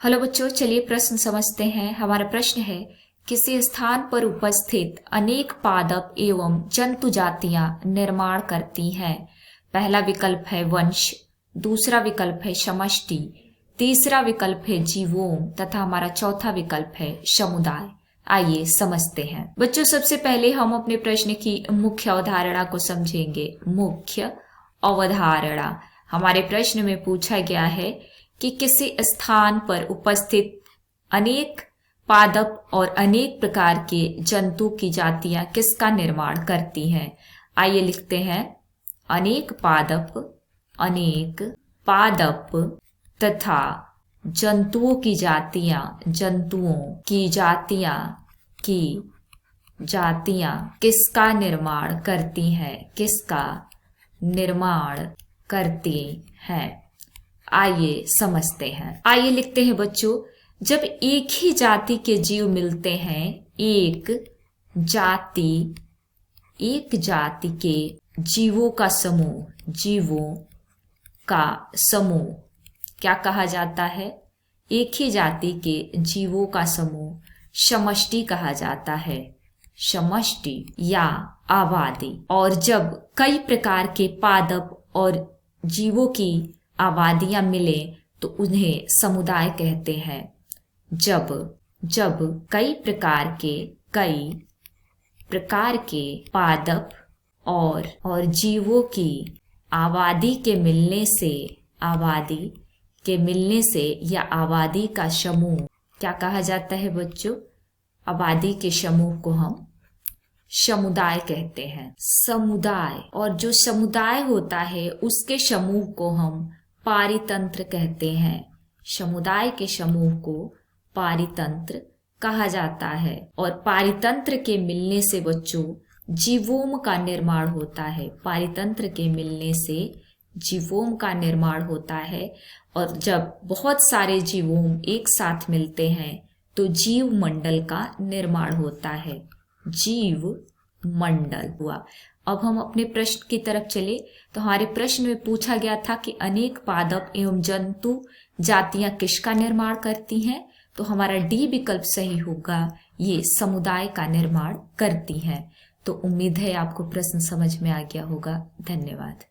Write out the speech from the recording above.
Hello बच्चों, चलिए प्रश्न समझते हैं। हमारा प्रश्न है, किसी स्थान पर उपस्थित अनेक पादप एवं जंतु जातियां निर्माण करती हैं। पहला विकल्प है वंश, दूसरा विकल्प है समष्टि, तीसरा विकल्प है जीवोम तथा हमारा चौथा विकल्प है समुदाय। आइए समझते हैं। बच्चों, सबसे पहले हम अपने प्रश्न की मुख्य अवधारणा को समझेंगे। मुख्य अवधारणा हमारे प्रश्न में पूछा गया है कि किसी स्थान पर उपस्थित अनेक पादप और अनेक प्रकार के जंतु की जातियां किसका निर्माण करती हैं। आइए लिखते हैं, अनेक पादप तथा जंतुओं की जातियां किसका निर्माण करती हैं। आइए समझते हैं। आइए लिखते हैं बच्चों, जब एक ही जाति के जीव मिलते हैं, एक जाति के जीवों का समूह क्या कहा जाता है? एक ही जाति के जीवों का समूह समष्टि कहा जाता है, समष्टि या आबादी। और जब कई प्रकार के पादप और जीवों की आबादियां मिले तो उन्हें समुदाय कहते हैं। जब कई प्रकार के पादप और जीवों की आबादी के मिलने से या आबादी का समूह क्या कहा जाता है बच्चों? आबादी के समूह को हम समुदाय कहते हैं। समुदाय, और जो समुदाय होता है उसके समूह को हम पारितंत्र कहते हैं। समुदाय के समूह को पारितंत्र कहा जाता है। और पारितंत्र के मिलने से बच्चों जीवोम का निर्माण होता है। पारितंत्र के मिलने से जीवोम का निर्माण होता है। और जब बहुत सारे जीवोम एक साथ मिलते हैं तो जीव मंडल का निर्माण होता है। जीव मंडल हुआ। अब हम अपने प्रश्न की तरफ चले तो हमारे प्रश्न में पूछा गया था कि अनेक पादप एवं जंतु जातियां किसका निर्माण करती हैं। तो हमारा डी विकल्प सही होगा, ये समुदाय का निर्माण करती हैं। तो उम्मीद है आपको प्रश्न समझ में आ गया होगा। धन्यवाद।